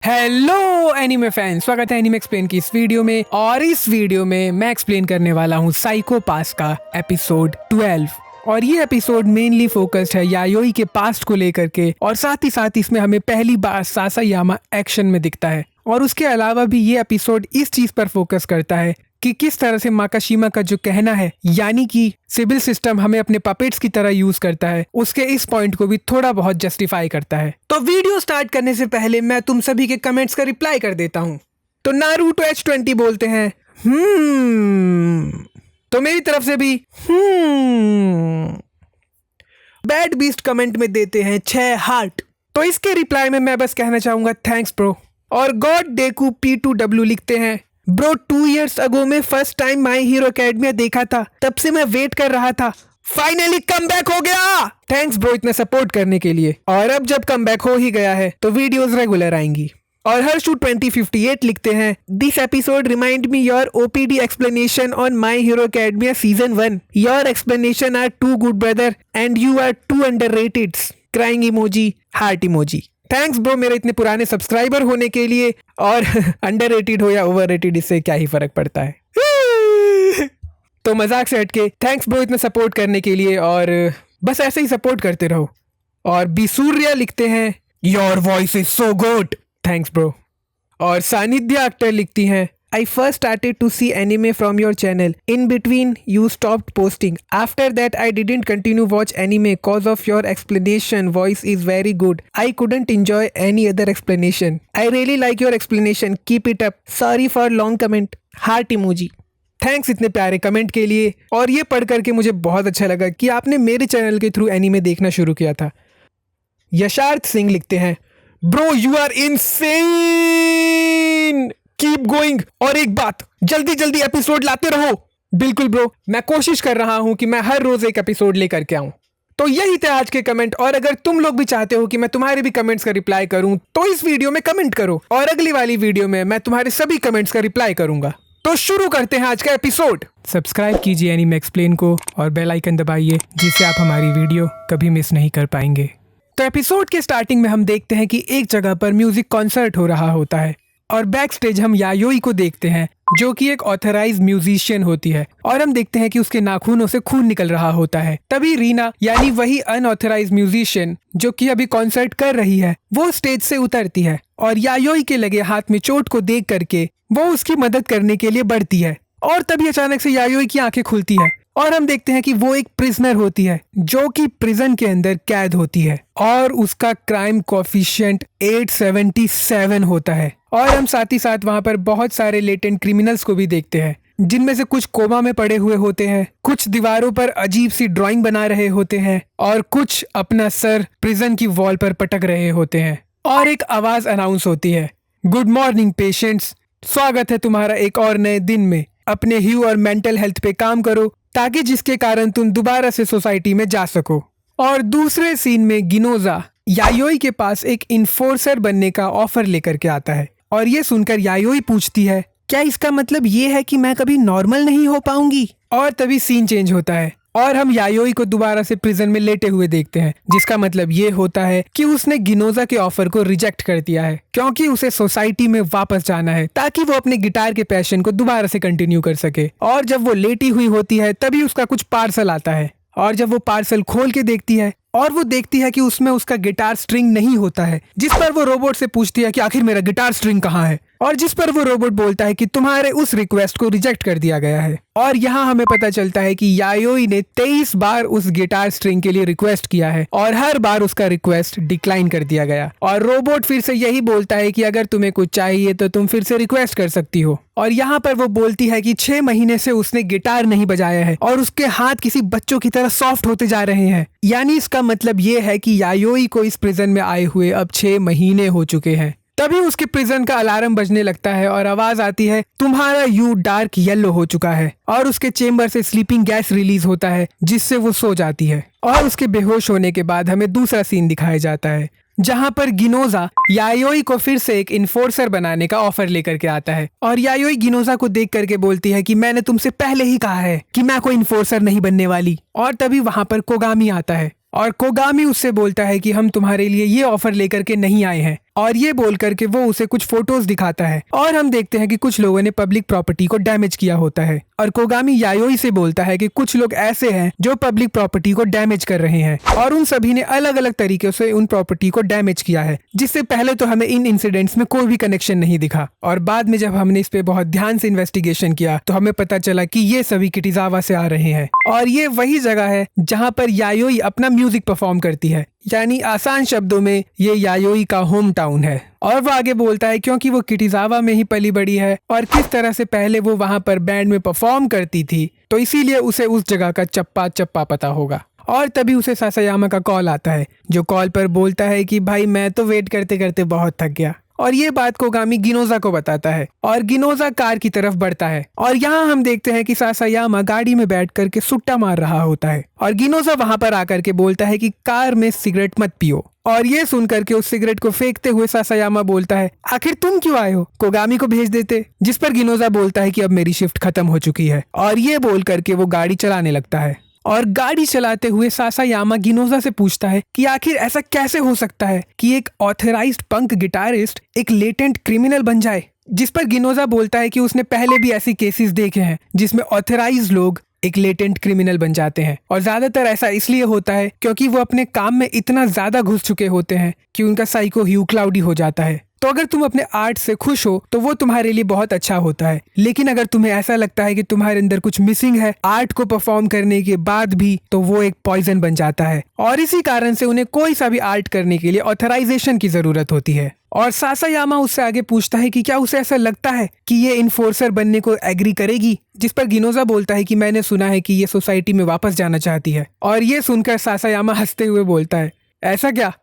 Hello anime fan, स्वागत है anime explain की इस वीडियो में। और इस वीडियो में मैं एक्सप्लेन करने वाला हूँ साइको पास का एपिसोड 12। और ये एपिसोड मेनली फोकस्ड है यायोई के पास्ट को लेकर के, और साथ ही इसमें हमें पहली बार सासायामा एक्शन में दिखता है। और उसके अलावा भी ये एपिसोड इस चीज पर फोकस करता है कि किस तरह से माकाशिमा का जो कहना है, यानी कि सिविल सिस्टम हमें अपने पपेट्स की तरह यूज करता है, उसके इस पॉइंट को भी थोड़ा बहुत जस्टिफाई करता है। तो वीडियो स्टार्ट करने से पहले मैं तुम सभी के कमेंट्स का रिप्लाई कर देता हूँ। तो नारुतो H20 बोलते हैं तो मेरी तरफ से भी बैड बीस्ट कमेंट में देते हैं 6 हार्ट। तो इसके रिप्लाई में मैं बस कहना चाहूंगा थैंक्स ब्रो। और गॉड डेकू P2W लिखते हैं ब्रो 2 years अगो में first time my hero academia देखा था, तब से मैं वेट कर रहा था, फाइनली कम बैक हो गया। थैंक्स ब्रो इतना सपोर्ट करने के लिए। और अब जब कम बैक हो ही गया है तो वीडियोस रेगुलर आएंगी। और हर्षू 2058 लिखते हैं this episode remind me your OPD explanation on my hero academia season 1। Your explanation are too good brother and you are too underrated. Crying emoji, heart emoji. Thanks bro मेरे इतने पुराने subscriber होने के लिए। और अंडररेटेड हो या overrated, इससे क्या ही फर्क पड़ता है। तो मजाक से हटके थैंक्स ब्रो इतना सपोर्ट करने के लिए, और बस ऐसे ही सपोर्ट करते रहो। और बिसूर्या लिखते हैं your voice is so good, thanks bro. और सानिध्या अख्तर लिखती हैं I first started to see anime from your channel. In between, you stopped posting. After that, I didn't continue watch anime cause of your explanation. Voice is very good. I couldn't enjoy any other explanation. I really like your explanation. Keep it up. Sorry for long comment. Heart emoji. Thanks इतने प्यारे comment के लिए। और ये पढ़ करके मुझे बहुत अच्छा लगा कि आपने मेरे चैनल के थ्रू एनीमे देखना शुरू किया था। यशार्थ सिंह लिखते हैं bro you are insane, keep going. और एक बात, जल्दी जल्दी एपिसोड लाते रहो। बिल्कुल ब्रो, मैं कोशिश कर रहा हूं कि मैं हर रोज एक एपिसोड लेकर के आऊं। तो यही थे आज के कमेंट। और अगर तुम लोग भी चाहते हो कि मैं तुम्हारे भी कमेंट्स का रिप्लाई करूं तो इस वीडियो में कमेंट करो, और अगली वाली वीडियो में मैं तुम्हारे सभी कमेंट्स का रिप्लाई करूंगा। तो शुरू करते हैं आज का एपिसोड। सब्सक्राइब कीजिए एनीमे एक्सप्लेन को और बेल आइकन दबाइए, जिससे आप हमारी वीडियो कभी मिस नहीं कर पाएंगे। तो एपिसोड के स्टार्टिंग में हम देखते हैं कि एक जगह पर म्यूजिक कॉन्सर्ट हो रहा होता है, और बैक स्टेज हम यायोई को देखते हैं जो कि एक ऑथराइज्ड म्यूजिशियन होती है। और हम देखते हैं कि उसके नाखूनों से खून निकल रहा होता है। तभी रीना, यानी वही अनऑथराइज्ड म्यूजिशियन जो कि अभी कॉन्सर्ट कर रही है, वो स्टेज से उतरती है और यायोई के लगे हाथ में चोट को देख करके वो उसकी मदद करने के लिए बढ़ती है। और तभी अचानक से यायोई की आंखें खुलती है और हम देखते हैं कि वो एक प्रिजनर होती है जो कि प्रिजन के अंदर कैद होती है, और उसका क्राइम कोफिशिएंट 877 होता है। और हम साथ ही साथ वहाँ पर बहुत सारे लेटेंट क्रिमिनल्स को भी देखते हैं, जिनमें से कुछ कोमा में पड़े हुए होते हैं, कुछ दीवारों पर अजीब सी ड्राइंग बना रहे होते हैं, और कुछ अपना सर प्रिजन की वॉल पर पटक रहे होते हैं। और एक आवाज अनाउंस होती है गुड मॉर्निंग पेशेंट्स, स्वागत है तुम्हारा एक और नए दिन में। अपने ह्यू और मेंटल हेल्थ पे काम करो, ताकि जिसके कारण तुम दोबारा से सोसाइटी में जा सको। और दूसरे सीन में गिनोजा यायोई के पास एक इन्फोर्सर बनने का ऑफर लेकर के आता है, और ये सुनकर यायोई पूछती है क्या इसका मतलब ये है कि मैं कभी नॉर्मल नहीं हो पाऊंगी। और तभी सीन चेंज होता है और हम यायोई को दोबारा से प्रिजन में लेटे हुए देखते हैं, जिसका मतलब ये होता है कि उसने गिनोजा के ऑफर को रिजेक्ट कर दिया है, क्योंकि उसे सोसाइटी में वापस जाना है ताकि वो अपने गिटार के पैशन को दोबारा से कंटिन्यू कर सके। और जब वो लेटी हुई होती है तभी उसका कुछ पार्सल आता है, और जब वो पार्सल खोल के देखती है और वो देखती है कि उसमें उसका गिटार स्ट्रिंग नहीं होता है, जिस पर वो रोबोट से पूछती है कि आखिर मेरा गिटार स्ट्रिंग कहाँ है, और जिस पर वो रोबोट बोलता है कि तुम्हारे उस रिक्वेस्ट को रिजेक्ट कर दिया गया है। और यहाँ हमें पता चलता है कि यायोई ने 23 बार उस गिटार स्ट्रिंग के लिए रिक्वेस्ट किया है, और हर बार उसका रिक्वेस्ट डिक्लाइन कर दिया गया। और रोबोट फिर से यही बोलता है कि अगर तुम्हें कुछ चाहिए तो तुम फिर से रिक्वेस्ट कर सकती हो। और यहाँ पर वो बोलती है कि 6 महीने से उसने गिटार नहीं बजाया है और उसके हाथ किसी बच्चों की तरह सॉफ्ट होते जा रहे हैं, यानी इसका मतलब ये है कि यायोई को इस प्रिजन में आए हुए अब 6 महीने हो चुके हैं। तभी उसके प्रिजन का अलार्म बजने लगता है और आवाज आती है तुम्हारा यू डार्क येलो हो चुका है, और उसके चेम्बर से स्लीपिंग गैस रिलीज होता है, जिससे वो सो जाती है। और उसके बेहोश होने के बाद हमें दूसरा सीन दिखाया जाता है, जहाँ पर गिनोजा यायोई को फिर से एक इन्फोर्सर बनाने का ऑफर लेकर के आता है। और यायोई गिनोजा को देख करके बोलती है कि मैंने तुमसे पहले ही कहा है कि मैं कोई इन्फोर्सर नहीं बनने वाली। और तभी वहाँ पर कोगामी आता है और कोगामी उससे बोलता है कि हम तुम्हारे लिए ये ऑफर लेकर के नहीं आए हैं। और ये बोल करके वो उसे कुछ फोटोज दिखाता है और हम देखते हैं कि कुछ लोगों ने पब्लिक प्रॉपर्टी को डैमेज किया होता है और कोगामी यायोई से बोलता है कि कुछ लोग ऐसे हैं जो पब्लिक प्रॉपर्टी को डैमेज कर रहे हैं और उन सभी ने अलग अलग तरीके से उन प्रॉपर्टी को डैमेज किया है, जिससे पहले तो हमें इन इंसिडेंट्स में कोई भी कनेक्शन नहीं दिखा और बाद में जब हमने इस पे बहुत ध्यान से इन्वेस्टिगेशन किया तो हमें पता चला कि ये सभी किटीजावा से आ रहे हैं और ये वही जगह है जहाँ पर यायोई अपना म्यूजिक परफॉर्म करती है, यानी आसान शब्दों में ये यायोई का होम टाउन है। और वो आगे बोलता है क्योंकि वो किटीजावा में ही पली बड़ी है और किस तरह से पहले वो वहाँ पर बैंड में परफॉर्म करती थी तो इसीलिए उसे उस जगह का चप्पा चप्पा पता होगा। और तभी उसे सासायामा का कॉल आता है जो कॉल पर बोलता है कि भाई मैं तो वेट करते करते बहुत थक गया और ये बात कोगामी गिनोजा को बताता है और गिनोजा कार की तरफ बढ़ता है और यहाँ हम देखते हैं कि सासायामा गाड़ी में बैठ करके सुट्टा मार रहा होता है और गिनोजा वहाँ पर आकर के बोलता है कि कार में सिगरेट मत पियो और ये सुनकर के उस सिगरेट को फेंकते हुए सासायामा बोलता है आखिर तुम क्यों आए हो, कोगामी को भेज देते। जिस पर गिनोजा बोलता है कि अब मेरी शिफ्ट खत्म हो चुकी है और ये बोल करके वो गाड़ी चलाने लगता है और गाड़ी चलाते हुए सासायामा गिनोजा से पूछता है कि आखिर ऐसा कैसे हो सकता है कि एक ऑथराइज्ड पंक गिटारिस्ट एक लेटेंट क्रिमिनल बन जाए। जिस पर गिनोजा बोलता है कि उसने पहले भी ऐसी केसेस देखे हैं जिसमें ऑथराइज्ड लोग एक लेटेंट क्रिमिनल बन जाते हैं और ज्यादातर ऐसा इसलिए होता है क्योंकि वो अपने काम में इतना ज्यादा घुस चुके होते हैं कि उनका साइको ह्यू क्लाउडी हो जाता है। तो अगर तुम अपने आर्ट से खुश हो तो वो तुम्हारे लिए बहुत अच्छा होता है, लेकिन अगर तुम्हें ऐसा लगता है कि तुम्हारे अंदर कुछ मिसिंग है आर्ट को परफॉर्म करने के बाद भी तो वो एक पॉइजन बन जाता है और इसी कारण से उन्हें कोई सा भी आर्ट करने के लिए ऑथराइजेशन की जरूरत होती है। और सासायामा उससे आगे पूछता है कि क्या उसे ऐसा लगता है कि ये इन्फोर्सर बनने को एग्री करेगी। जिस पर गिनोजा बोलता है कि मैंने सुना है कि ये सोसाइटी में वापस जाना चाहती है और ये सुनकर सासायामा हंसते हुए बोलता है ऐसा क्या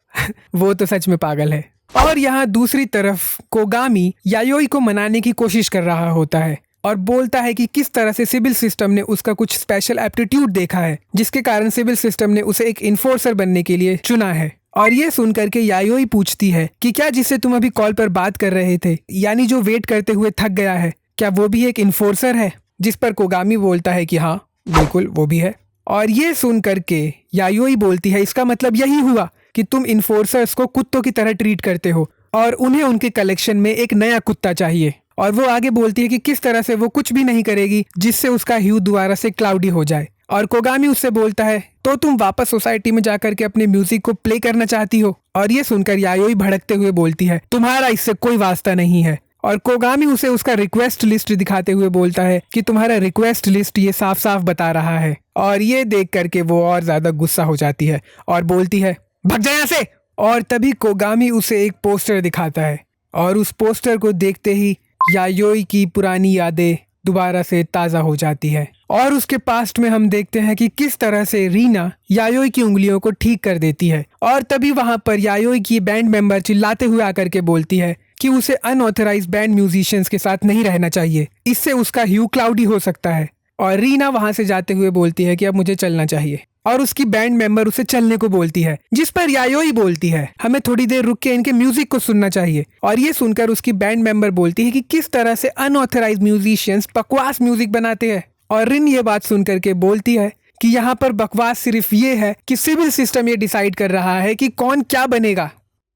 वो तो सच में पागल है। और यहाँ दूसरी तरफ कोगामी यायोई को मनाने की कोशिश कर रहा होता है और बोलता है कि किस तरह से सिविल सिस्टम ने उसका कुछ स्पेशल एप्टीट्यूड देखा है जिसके कारण सिविल सिस्टम ने उसे एक इन्फोर्सर बनने के लिए चुना है। और ये सुनकर के यायोई पूछती है कि क्या जिससे तुम अभी कॉल पर बात कर रहे थे यानी जो वेट करते हुए थक गया है क्या वो भी एक इन्फोर्सर है। जिस पर कोगामी बोलता है कि हाँ बिल्कुल वो भी है। और ये सुन करके यायोई बोलती है इसका मतलब यही हुआ कि तुम इन्फोर्सर्स को कुत्तों की तरह ट्रीट करते हो और उन्हें उनके कलेक्शन में एक नया कुत्ता चाहिए। और वो आगे बोलती है कि किस तरह से वो कुछ भी नहीं करेगी जिससे उसका ह्यू दोबारा से क्लाउडी हो जाए। और कोगामी उससे बोलता है तो तुम वापस सोसाइटी में जाकर के अपने म्यूजिक को प्ले करना चाहती हो। और ये सुनकर यायोई भड़कते हुए बोलती है तुम्हारा इससे कोई वास्ता नहीं है। और कोगामी उसे उसका रिक्वेस्ट लिस्ट दिखाते हुए बोलता है कि तुम्हारा रिक्वेस्ट लिस्ट ये साफ साफ बता रहा है। और ये देख करके वो और ज्यादा गुस्सा हो जाती है और बोलती है भाग जा यहाँ से। और तभी कोगामी उसे एक पोस्टर दिखाता है और उस पोस्टर को देखते ही यायोई की पुरानी यादें दोबारा से ताज़ा हो जाती है। और उसके पास्ट में हम देखते हैं कि किस तरह से रीना यायोई की उंगलियों को ठीक कर देती है। और तभी वहां पर यायोई की बैंड मेंबर चिल्लाते हुए आकर के बोलती है कि उसे अनऑथराइज्ड बैंड म्यूजिशियंस के साथ नहीं रहना चाहिए, इससे उसका ह्यू क्लाउडी हो सकता है। और रीना वहां से जाते हुए बोलती है कि अब मुझे चलना चाहिए और उसकी बैंड मेंबर उसे चलने को बोलती है। जिस पर यायोई बोलती है हमें थोड़ी देर रुक के इनके म्यूजिक को सुनना चाहिए। और ये सुनकर उसकी बैंड मेंबर बोलती है कि किस तरह से अनऑथराइज्ड म्यूजिशियंस बकवास म्यूजिक बनाते हैं। और रिन ये बात सुनकर के बोलती है कि यहाँ पर बकवास सिर्फ ये है कि सिविल सिस्टम ये डिसाइड कर रहा है कि कौन क्या बनेगा।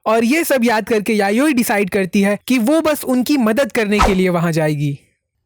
और ये सब याद करके यायोई डिसाइड करती है कि वो बस उनकी मदद करने के लिए वहां जाएगी।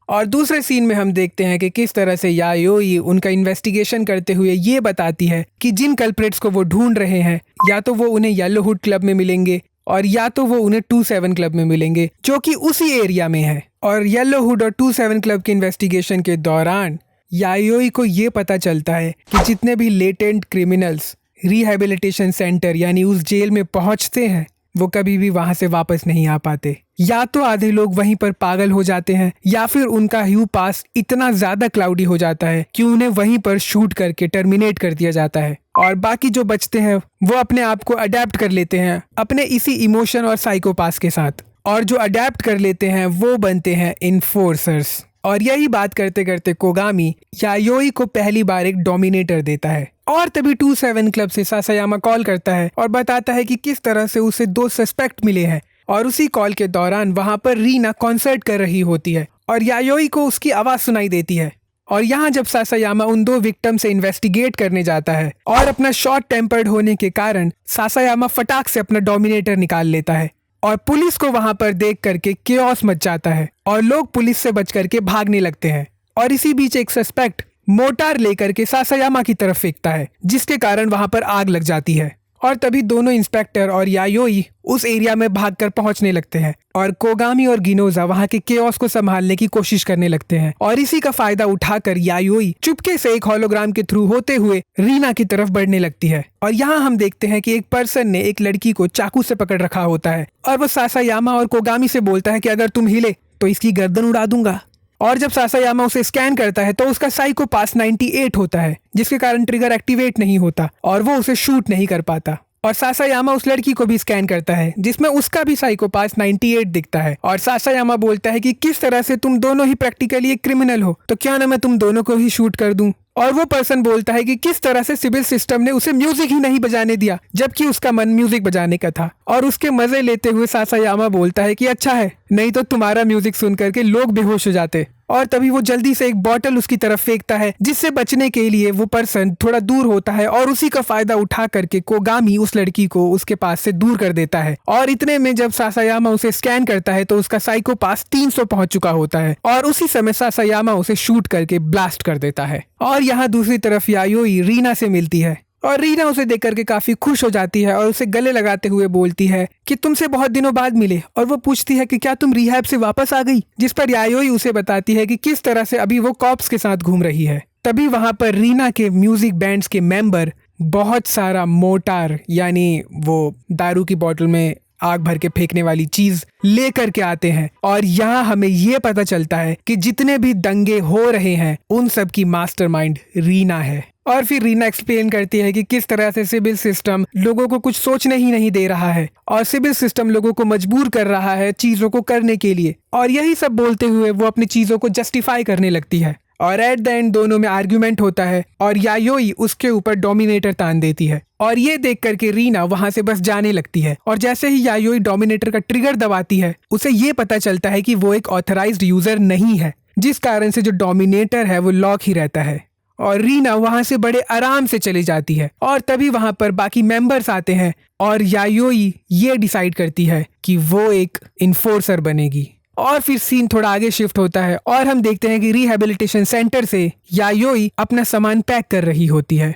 और दूसरे सीन में हम देखते हैं कि किस तरह से यायोई उनका इन्वेस्टिगेशन करते हुए ये बताती है कि जिन कल्प्रिट्स को वो ढूंढ रहे हैं या तो वो उन्हें येलोहुड क्लब में मिलेंगे और या तो वो उन्हें 27 क्लब में मिलेंगे जो कि उसी एरिया में है। और येलोहुड और 27 क्लब के इन्वेस्टिगेशन के दौरान यायोई को ये पता चलता है कि जितने भी लेटेंट क्रिमिनल्स रिहैबिलिटेशन सेंटर यानी उस जेल में पहुंचते हैं वो कभी भी वहां से वापस नहीं आ पाते। या तो आधे लोग वहीं पर पागल हो जाते हैं या फिर उनका ह्यू पास इतना ज्यादा क्लाउडी हो जाता है कि उन्हें वहीं पर शूट करके टर्मिनेट कर दिया जाता है। और बाकी जो बचते हैं वो अपने आप को अडेप्ट कर लेते हैं अपने इसी इमोशन और साइकोपास के साथ। और जो अडेप्ट कर लेते हैं वो बनते हैं इन्फोर्सर्स। और यही बात करते करते कोगामी यायोई को पहली बार एक डोमिनेटर देता है। और तभी 27 क्लब से सासायामा कॉल करता है और बताता है कि किस तरह से उसे 2 सस्पेक्ट मिले हैं। और उसी कॉल के दौरान वहां पर रीना कॉन्सर्ट कर रही होती है और यायोई को उसकी आवाज सुनाई देती है। और यहाँ जब सासायामा उन 2 विक्टिम से इन्वेस्टिगेट करने जाता है और अपना शॉर्ट टेम्पर्ड होने के कारण सासायामा फटाक से अपना डोमिनेटर निकाल लेता है और पुलिस को वहां पर देख करके केओस मच जाता है और लोग पुलिस से बच करके भागने लगते हैं। और इसी बीच एक सस्पेक्ट मोटार लेकर के सासायामा की तरफ फेंकता है, जिसके कारण वहां पर आग लग जाती है। और तभी दोनों इंस्पेक्टर और यायोई उस एरिया में भागकर पहुंचने लगते हैं और कोगामी और गिनोजा वहां के केओस को संभालने की कोशिश करने लगते हैं। और इसी का फायदा उठाकर यायोई चुपके से एक होलोग्राम के थ्रू होते हुए रीना की तरफ बढ़ने लगती है। और यहाँ हम देखते हैं कि एक पर्सन ने एक लड़की को चाकू से पकड़ रखा होता है और वो सासायामा और कोगामी से बोलता है कि अगर तुम हिले तो इसकी गर्दन उड़ा दूंगा। और जब सासायामा उसे स्कैन करता है तो उसका साइको पास 98 होता है, जिसके कारण ट्रिगर एक्टिवेट नहीं होता और वो उसे शूट नहीं कर पाता। और सासायामा उस लड़की को भी स्कैन करता है, जिसमें उसका भी साइको पास 98 दिखता है। और सासायामा बोलता है कि किस तरह से तुम दोनों ही प्रैक्टिकली एक क्रिमिनल हो, तो क्या ना मैं तुम दोनों को ही शूट कर दूं। और वो पर्सन बोलता है कि किस तरह से सिविल सिस्टम ने उसे म्यूजिक ही नहीं बजाने दिया, जबकि उसका मन म्यूजिक बजाने का था। और उसके मजे लेते हुए सासायामा बोलता है कि अच्छा है, नहीं तो तुम्हारा म्यूजिक सुन करके लोग बेहोश हो जाते। और तभी वो जल्दी से एक बॉटल उसकी तरफ फेंकता है, जिससे बचने के लिए वो पर्सन थोड़ा दूर होता है और उसी का फायदा उठा करके कोगामी उस लड़की को उसके पास से दूर कर देता है। और इतने में जब सासायामा उसे स्कैन करता है तो उसका साइको पास 300 पहुंच चुका होता है और उसी समय सासायामा उसे शूट करके ब्लास्ट कर देता है। और यहाँ दूसरी तरफ यायोई रीना से मिलती है और रीना उसे देख करके काफी खुश हो जाती है और उसे गले लगाते हुए बोलती है कि तुमसे बहुत दिनों बाद मिले। और वो पूछती है कि क्या तुम रिहैब से वापस आ गई, जिस पर यायोई उसे बताती है कि किस तरह से अभी वो कॉप्स के साथ घूम रही है। तभी वहां पर रीना के म्यूजिक बैंड्स के मेंबर बहुत सारा मोटार यानी वो दारू की बोतल में आग भर के फेंकने वाली चीज लेकर के आते हैं। और यहाँ हमें ये पता चलता है कि जितने भी दंगे हो रहे हैं उन सब की मास्टरमाइंड रीना है। और फिर रीना एक्सप्लेन करती है कि किस तरह से सिविल सिस्टम लोगों को कुछ सोचने ही नहीं दे रहा है और सिविल सिस्टम लोगों को मजबूर कर रहा है चीजों को करने के लिए। और यही सब बोलते हुए वो अपनी चीजों को जस्टिफाई करने लगती है। और एट द एंड दोनों में आर्ग्यूमेंट होता है और यायोई उसके ऊपर डोमिनेटर तान देती है। और ये देख करके रीना वहां से बस जाने लगती है। और जैसे ही यायोई डोमिनेटर का ट्रिगर दबाती है, उसे ये पता चलता है कि वो एक ऑथराइज्ड यूजर नहीं है, जिस कारण से जो डोमिनेटर है वो लॉक ही रहता है। और रीना वहां से बड़े आराम से चली जाती है। और तभी वहां पर बाकी मेंबर्स आते हैं और यायोई ये डिसाइड करती है कि वो एक इन्फोर्सर बनेगी। और फिर सीन थोड़ा आगे शिफ्ट होता है और हम देखते हैं कि रिहैबिलिटेशन सेंटर से यायोई अपना सामान पैक कर रही होती है।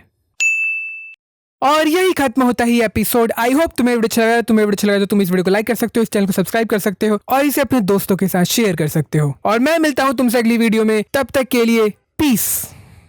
और यही खत्म होता है एपिसोड। आई होप तुम्हें वीडियो अच्छा लगा तो तुम इस वीडियो को लाइक कर सकते हो, इस चैनल को सब्सक्राइब कर सकते हो और इसे अपने दोस्तों के साथ शेयर कर सकते हो। और मैं मिलता हूं तुमसे अगली वीडियो में, तब तक के लिए पीस।